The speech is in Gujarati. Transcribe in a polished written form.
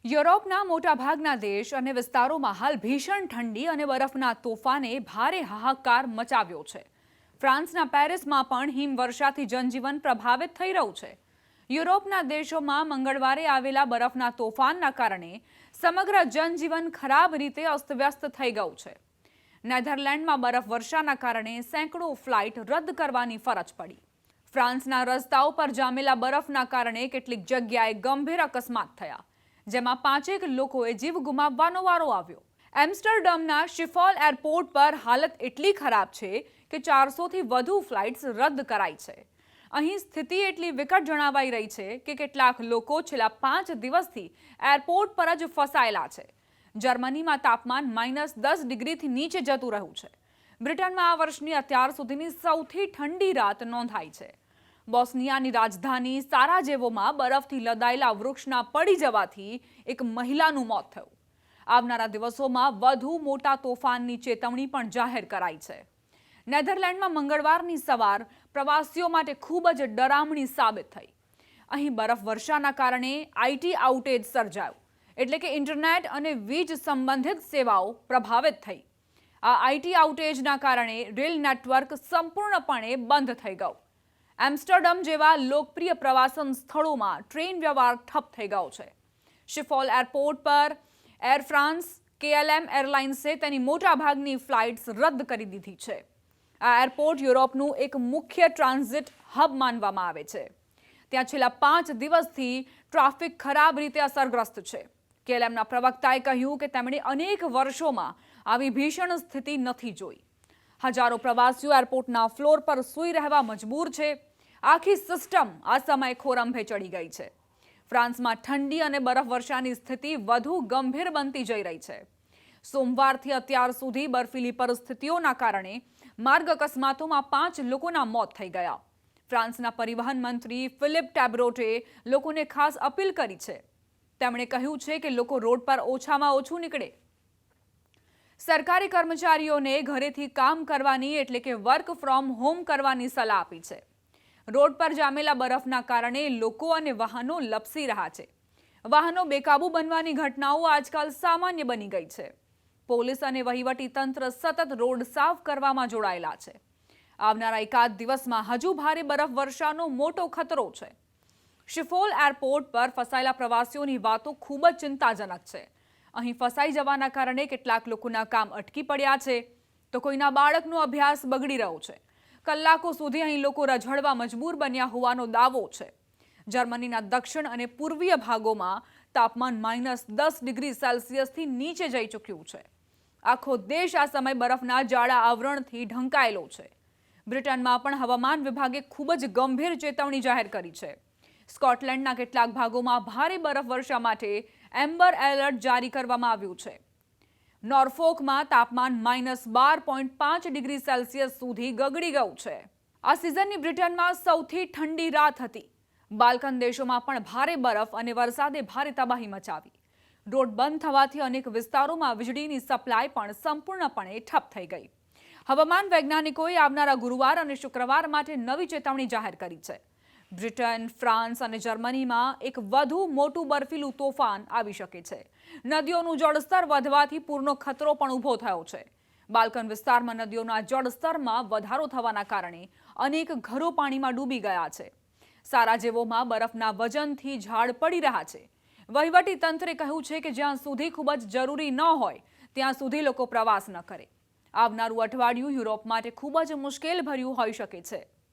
યુરોપના મોટાભાગના દેશ અને વિસ્તારોમાં હાલ ભીષણ ઠંડી અને બરફના તોફાને ભારે હાહાકાર મચાવ્યો છે। ફ્રાન્સના પેરિસમાં પણ હિમવર્ષાથી જનજીવન પ્રભાવિત થઈ રહ્યું છે। યુરોપના દેશોમાં મંગળવારે આવેલા બરફના તોફાનના કારણે સમગ્ર જનજીવન ખરાબ રીતે અસ્તવ્યસ્ત થઈ ગયું છે। નેધરલેન્ડમાં બરફવર્ષાના કારણે સેંકડો ફ્લાઇટ રદ કરવાની ફરજ પડી। ફ્રાન્સના રસ્તાઓ પર જામેલા બરફના કારણે કેટલીક જગ્યાએ ગંભીર અકસ્માત થયા, જેમાં 5 લોકોએ જીવ ગુમાવવાનો વારો આવ્યો। એમ્સ્ટરડમના શિફોલ એરપોર્ટ પર હાલત એટલી ખરાબ છે કે 400થી વધુ ફ્લાઇટ્સ રદ કરાઈ છે। અહીં સ્થિતિ એટલી વિકટ જણાવાઈ રહી છે કે કેટલાક લોકો છેલ્લા 5 દિવસથી એરપોર્ટ પર જ ફસાયેલા છે। જર્મનીમાં તાપમાન -10 ડિગ્રીથી નીચે જતું રહ્યું છે। બ્રિટનમાં આ વર્ષની અત્યાર સુધીની સૌથી ઠંડી રાત નોંધાઈ છે। બોસ્નિયાની રાજધાની સારાજેવોમાં બરફથી લદાયેલા વૃક્ષના પડી જવાથી એક મહિલાનું મોત થયું। આવનારા દિવસોમાં વધુ મોટા તોફાનની ચેતવણી પણ જાહેર કરાઈ છે। નેધરલેન્ડમાં મંગળવારની સવાર પ્રવાસીઓ માટે ખૂબ જ ડરામણી સાબિત થઈ। અહીં બરફવર્ષાના કારણે આઈટી આઉટેજ સર્જાયું, એટલે કે ઇન્ટરનેટ અને વીજ સંબંધિત સેવાઓ પ્રભાવિત થઈ। આ આઈટી આઉટેજના કારણે રેલ નેટવર્ક સંપૂર્ણપણે બંધ થઈ ગયું। એમ્સ્ટરડમ જેવા લોકપ્રિય પ્રવાસન સ્થળોમાં ટ્રેન વ્યવહાર ઠપ થઈ ગયો છે। શિફોલ એરપોર્ટ પર એર ફ્રાન્સ KLM એરલાઇન્સે તેની મોટાભાગની ફ્લાઇટ્સ રદ કરી દીધી છે। આ એરપોર્ટ યુરોપનું એક મુખ્ય ટ્રાન્ઝિટ હબ માનવામાં આવે છે। ત્યાં છેલ્લા 5 દિવસથી ટ્રાફિક ખરાબ રીતે અસરગ્રસ્ત છે। KLMના પ્રવક્તાએ કહ્યું કે તેમણે અનેક વર્ષોમાં આવી ભીષણ સ્થિતિ નથી જોઈ। હજારો પ્રવાસીઓ એરપોર્ટના ફ્લોર પર સૂઈ રહેવા મજબૂર છે। આખી સિસ્ટમ આ સમયે ખોરંભે ચડી ગઈ છે। ફ્રાન્સમાં ઠંડી અને બરફવર્ષાની સ્થિતિ વધુ ગંભીર બનતી જઈ રહી છે। સોમવારથી અત્યાર સુધી બર્ફીલી પરિસ્થિતિઓના કારણે માર્ગ અકસ્માતોમાં 5 લોકોના મોત થઈ ગયા। ફ્રાન્સના પરિવહન મંત્રી ફિલિપ ટેબ્રોટે લોકોને ખાસ અપીલ કરી છે। તેમણે કહ્યું છે કે લોકો રોડ પર ઓછામાં ઓછું નીકળે। સરકારી કર્મચારીઓને ઘરેથી કામ કરવાની એટલે કે વર્ક ફ્રોમ હોમ કરવાની સલાહ આપી છે। રોડ પર જામેલા બરફના કારણે લોકો અને વાહનો લપસી રહ્યા છે। વાહનો બેકાબૂ બનવાની ઘટનાઓ આજકાલ સામાન્ય બની ગઈ છે। પોલીસ અને વહીવટી તંત્ર સતત રોડ સાફ કરવામાં જોડાયેલા છે। આવનારા એકાદ દિવસમાં હજુ ભારે બરફવર્ષાનો મોટો ખતરો છે। શિફોલ એરપોર્ટ પર ફસાયેલા પ્રવાસીઓની વાતો ખૂબ જ ચિંતાજનક છે। અહીં ફસાઈ જવાના કારણે કેટલાક લોકોના કામ અટકી પડ્યા છે, તો કોઈના બાળકનો અભ્યાસ બગડી રહ્યો છે। કલાકો સુધી અહીં લોકો રઝળવા મજબૂર બન્યા હોવાનો દાવો છે। જર્મનીના દક્ષિણ અને પૂર્વીય ભાગોમાં તાપમાન -10 ડિગ્રી સેલ્સિયસથી નીચે જઈ ચૂક્યું છે। આખો દેશ આ સમય બરફના જાડા આવરણથી ઢંકાયેલો છે। બ્રિટનમાં પણ હવામાન વિભાગે ખૂબ જ ગંભીર ચેતવણી જાહેર કરી છે। સ્કોટલેન્ડના કેટલાક ભાગોમાં ભારે બરફવર્ષા માટે એમ્બર એલર્ટ જારી કરવામાં આવ્યું છે। નોર્ફોકમાં તાપમાન -12.5 ડિગ્રી સેલ્સિયસ સુધી ગગડી ગયું છે। આ સિઝનની બ્રિટનમાં સૌથી ઠંડી રાત હતી। બાલ્કન દેશોમાં પણ ભારે બરફ અને વરસાદે ભારે તબાહી મચાવી। રોડ બંધ થવાથી અનેક વિસ્તારોમાં વીજળીની સપ્લાય પણ સંપૂર્ણપણે ઠપ થઈ ગઈ। હવામાન વૈજ્ઞાનિકોએ આવનારા ગુરુવાર અને શુક્રવાર માટે નવી ચેતવણી જાહેર કરી છે। બ્રિટન, ફ્રાન્સ અને જર્મનીમાં એક વધુ મોટું બર્ફીલું તોફાન આવી શકે છે। નદીઓનું જળસ્તર વધવાથી પૂરનો ખતરો પણ ઊભો થયો છે। બાલ્કન વિસ્તારમાં નદીઓના જળસ્તરમાં વધારો થવાના કારણે અનેક ઘરો પાણીમાં ડૂબી ગયા છે। સારાજેવોમાં બરફના વજનથી ઝાડ પડી રહ્યા છે। વહીવટી તંત્રે કહ્યું છે કે જ્યાં સુધી ખૂબ જ જરૂરી ન હોય ત્યાં સુધી લોકો પ્રવાસ ન કરે। આવનારું અઠવાડિયું યુરોપ માટે ખૂબ જ મુશ્કેલ ભર્યું હોઈ શકે છે।